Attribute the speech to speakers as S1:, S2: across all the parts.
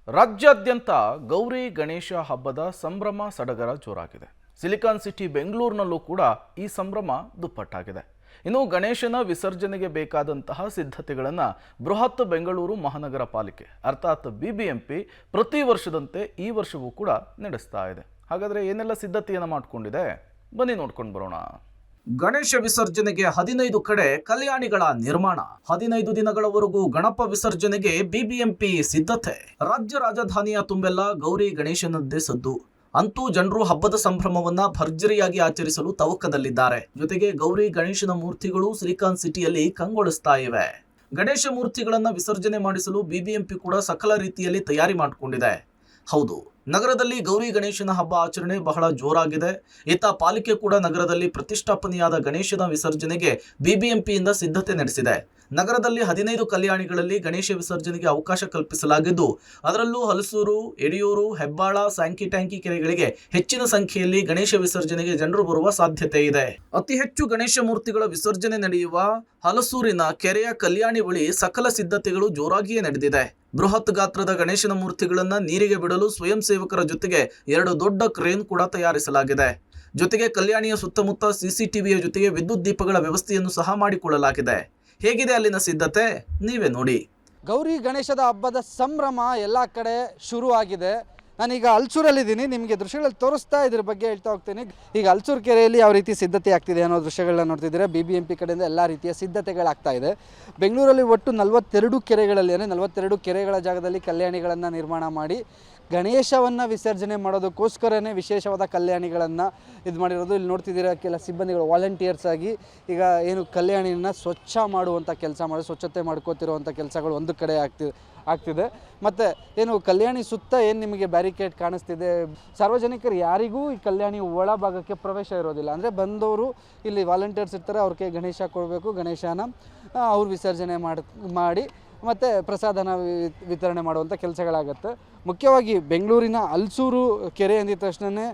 S1: ರಾಜ್ಯಾದ್ಯಂತ ಗೌರಿ ಗಣೇಶ ಹಬ್ಬದ ಸಂಭ್ರಮ ಸಡಗರ ಜೋರಾಗಿದೆ. ಸಿಲಿಕಾನ್ ಸಿಟಿ ಬೆಂಗಳೂರಿನಲ್ಲೂ ಕೂಡ ಈ ಸಂಭ್ರಮ ದುಪ್ಪಟ್ಟಾಗಿದೆ. ಇನ್ನು ಗಣೇಶನ ವಿಸರ್ಜನೆಗೆ ಬೇಕಾದಂತಹ ಸಿದ್ಧತೆಗಳನ್ನು ಬೃಹತ್ ಬೆಂಗಳೂರು ಮಹಾನಗರ ಪಾಲಿಕೆ ಅರ್ಥಾತ್ ಬಿಬಿಎಂಪಿ ಪ್ರತಿ ವರ್ಷದಂತೆ ಈ ವರ್ಷವೂ ಕೂಡ ನಡೆಸ್ತಾ ಇದೆ. ಹಾಗಾದರೆ ಏನೆಲ್ಲ ಸಿದ್ಧತೆಯನ್ನು ಮಾಡಿಕೊಂಡಿದೆ ಬನ್ನಿ ನೋಡ್ಕೊಂಡು ಬರೋಣ. ಗಣೇಶ ವಿಸರ್ಜನೆಗೆ 15 ಕಡೆ ಕಲ್ಯಾಣಿಗಳ ನಿರ್ಮಾಣ. 15 ದಿನಗಳವರೆಗೂ ಗಣಪ ವಿಸರ್ಜನೆಗೆ ಬಿಬಿಎಂಪಿ ಸಿದ್ಧತೆ. ರಾಜ್ಯ ರಾಜಧಾನಿಯ ತುಂಬೆಲ್ಲ ಗೌರಿ ಗಣೇಶನದ್ದೇ ಸದ್ದು. ಅಂತೂ ಜನರು ಹಬ್ಬದ ಸಂಭ್ರಮವನ್ನ ಭರ್ಜರಿಯಾಗಿ ಆಚರಿಸಲು ತವಕದಲ್ಲಿದ್ದಾರೆ. ಜೊತೆಗೆ ಗೌರಿ ಗಣೇಶನ ಮೂರ್ತಿಗಳು ಸಿಲಿಕಾನ್ ಸಿಟಿಯಲ್ಲಿ ಕಂಗೊಳಿಸ್ತಾ ಇವೆ. ಗಣೇಶ ಮೂರ್ತಿಗಳನ್ನ ವಿಸರ್ಜನೆ ಮಾಡಿಸಲು ಬಿಬಿಎಂಪಿ ಕೂಡ ಸಕಲ ರೀತಿಯಲ್ಲಿ ತಯಾರಿ ಮಾಡಿಕೊಂಡಿದೆ. ಹೌದು, ನಗರದಲ್ಲಿ ಗೌರಿ ಗಣೇಶನ ಹಬ್ಬ ಆಚರಣೆ ಬಹಳ ಜೋರಾಗಿದೆ. ಇತ್ತ ಪಾಲಿಕೆ ಕೂಡ ನಗರದಲ್ಲಿ ಪ್ರತಿಷ್ಠಾಪನೆಯಾದ ಗಣೇಶನ ವಿಸರ್ಜನೆಗೆ ಬಿಬಿಎಂಪಿಯಿಂದ ಸಿದ್ಧತೆ ನಡೆಸಿದೆ. ನಗರದಲ್ಲಿ 15 ಕಲ್ಯಾಣಿಗಳಲ್ಲಿ ಗಣೇಶ ವಿಸರ್ಜನೆಗೆ ಅವಕಾಶ ಕಲ್ಪಿಸಲಾಗಿದ್ದು, ಅದರಲ್ಲೂ ಹಲಸೂರು, ಯಡಿಯೂರು, ಹೆಬ್ಬಾಳ, ಸ್ಯಾಂಕಿ ಟ್ಯಾಂಕಿ ಕೆರೆಗಳಿಗೆ ಹೆಚ್ಚಿನ ಸಂಖ್ಯೆಯಲ್ಲಿ ಗಣೇಶ ವಿಸರ್ಜನೆಗೆ ಜನರು ಬರುವ ಸಾಧ್ಯತೆ ಇದೆ. ಅತಿ ಹೆಚ್ಚು ಗಣೇಶ ಮೂರ್ತಿಗಳ ವಿಸರ್ಜನೆ ನಡೆಯುವ ಹಲಸೂರಿನ ಕೆರೆಯ ಕಲ್ಯಾಣಿ ಬಳಿ ಸಕಲ ಸಿದ್ಧತೆಗಳು ಜೋರಾಗಿಯೇ ನಡೆದಿದೆ. ಬೃಹತ್ ಗಾತ್ರದ ಗಣೇಶನ ಮೂರ್ತಿಗಳನ್ನು ನೀರಿಗೆ ಬಿಡಲು ಸ್ವಯಂ ಸೇವಕರ ಜೊತೆಗೆ 2 ದೊಡ್ಡ ಕ್ರೇನ್ ಕೂಡ ತಯಾರಿಸಲಾಗಿದೆ. ಜೊತೆಗೆ ಕಲ್ಯಾಣಿಯ ಸುತ್ತಮುತ್ತ ಸಿಸಿಟಿವಿಯ ಜೊತೆಗೆ ವಿದ್ಯುತ್ ದೀಪಗಳ ವ್ಯವಸ್ಥೆಯನ್ನು ಸಹ ಮಾಡಿಕೊಳ್ಳಲಾಗಿದೆ. ಹೇಗಿದೆ ಅಲ್ಲಿನ ಸಿದ್ಧತೆ ನೀವೇ ನೋಡಿ.
S2: ಗೌರಿ ಗಣೇಶದ ಹಬ್ಬದ ಸಂಭ್ರಮ ಎಲ್ಲ ಕಡೆ ಶುರು ಆಗಿದೆ. ನಾನೀಗ ಹಲಸೂರಲ್ಲಿದ್ದೀನಿ, ನಿಮಗೆ ದೃಶ್ಯಗಳಲ್ಲಿ ತೋರಿಸ್ತಾ ಇದ್ರ ಬಗ್ಗೆ ಹೇಳ್ತಾ ಹೋಗ್ತೀನಿ. ಈಗ ಹಲಸೂರು ಕೆರೆಯಲ್ಲಿ ಯಾವ ರೀತಿ ಸಿದ್ಧತೆ ಆಗ್ತಿದೆ ಅನ್ನೋ ದೃಶ್ಯಗಳನ್ನ ನೋಡ್ತಿದ್ದೀರಾ. ಬಿಬಿಎಂಪಿ ಕಡೆಯಿಂದ ಎಲ್ಲ ರೀತಿಯ ಸಿದ್ಧತೆಗಳಾಗ್ತಾ ಇದೆ. ಬೆಂಗಳೂರಲ್ಲಿ ಒಟ್ಟು 42 ಕೆರೆಗಳಲ್ಲಿ 42 ಕೆರೆಗಳ ಜಾಗದಲ್ಲಿ ಕಲ್ಯಾಣಿಗಳನ್ನು ನಿರ್ಮಾಣ ಮಾಡಿ ಗಣೇಶವನ್ನು ವಿಸರ್ಜನೆ ಮಾಡೋದಕ್ಕೋಸ್ಕರನೇ ವಿಶೇಷವಾದ ಕಲ್ಯಾಣಿಗಳನ್ನು ಇದು ಮಾಡಿರೋದು. ಇಲ್ಲಿ ನೋಡ್ತಿದ್ದೀರಾ, ಕೆಲ ಸಿಬ್ಬಂದಿಗಳು ವಾಲಂಟಿಯರ್ಸ್ ಆಗಿ ಈಗ ಏನು ಕಲ್ಯಾಣಿನ ಸ್ವಚ್ಛ ಮಾಡುವಂಥ ಕೆಲಸ ಮಾಡಿ ಸ್ವಚ್ಛತೆ ಮಾಡ್ಕೋತಿರುವಂಥ ಕೆಲಸಗಳು ಒಂದು ಕಡೆ ಆಗ್ತಿದೆ. ಮತ್ತು ಏನು ಕಲ್ಯಾಣಿ ಸುತ್ತ ಏನು ನಿಮಗೆ ಬ್ಯಾರಿಕೇಡ್ ಕಾಣಿಸ್ತಿದೆ, ಸಾರ್ವಜನಿಕರು ಯಾರಿಗೂ ಈ ಕಲ್ಯಾಣಿ ಒಳಭಾಗಕ್ಕೆ ಪ್ರವೇಶ ಇರೋದಿಲ್ಲ. ಅಂದರೆ ಬಂದವರು ಇಲ್ಲಿ ವಾಲಂಟಿಯರ್ಸ್ ಇರ್ತಾರೆ, ಅವ್ರಿಗೆ ಗಣೇಶ ಕೊಡಬೇಕು, ಗಣೇಶನ ಅವ್ರು ವಿಸರ್ಜನೆ ಮಾಡಿ ಮತ್ತು ಪ್ರಸಾದನ ವಿತರಣೆ ಮಾಡುವಂಥ ಕೆಲಸಗಳಾಗುತ್ತೆ. ಮುಖ್ಯವಾಗಿ ಬೆಂಗಳೂರಿನ ಹಲಸೂರು ಕೆರೆ ಅಂದಿದ ತಕ್ಷಣವೇ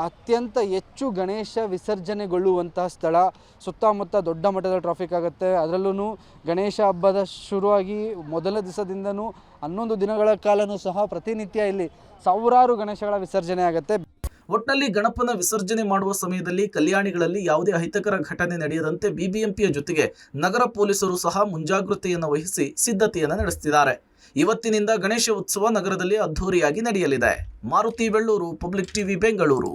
S2: ಅತ್ಯಂತ ಹೆಚ್ಚು ಗಣೇಶ ವಿಸರ್ಜನೆಗೊಳ್ಳುವಂತಹ ಸ್ಥಳ. ಸುತ್ತಮುತ್ತ ದೊಡ್ಡ ಮಟ್ಟದ ಟ್ರಾಫಿಕ್ ಆಗುತ್ತೆ. ಅದರಲ್ಲೂ ಗಣೇಶ ಹಬ್ಬದ ಶುರುವಾಗಿ ಮೊದಲ ದಿವಸದಿಂದನೂ 11 ದಿನಗಳ ಕಾಲನೂ ಸಹ ಪ್ರತಿನಿತ್ಯ ಇಲ್ಲಿ ಸಾವಿರಾರು ಗಣೇಶಗಳ ವಿಸರ್ಜನೆ ಆಗುತ್ತೆ.
S1: ಒಟ್ಟಿನಲ್ಲಿ ಗಣಪನ ವಿಸರ್ಜನೆ ಮಾಡುವ ಸಮಯದಲ್ಲಿ ಕಲ್ಯಾಣಿಗಳಲ್ಲಿ ಯಾವುದೇ ಅಹಿತಕರ ಘಟನೆ ನಡೆಯದಂತೆ ಬಿಬಿಎಂಪಿಯ ಜೊತೆಗೆ ನಗರ ಪೊಲೀಸರು ಸಹ ಮುಂಜಾಗ್ರತೆಯನ್ನು ವಹಿಸಿ ಸಿದ್ಧತೆಯನ್ನು ನಡೆಸುತ್ತಿದ್ದಾರೆ. ಇವತ್ತಿನಿಂದ ಗಣೇಶ ಉತ್ಸವ ನಗರದಲ್ಲಿ ಅದ್ಧೂರಿಯಾಗಿ ನಡೆಯಲಿದೆ. Maruti, Vellur, public TV, Bengaluru.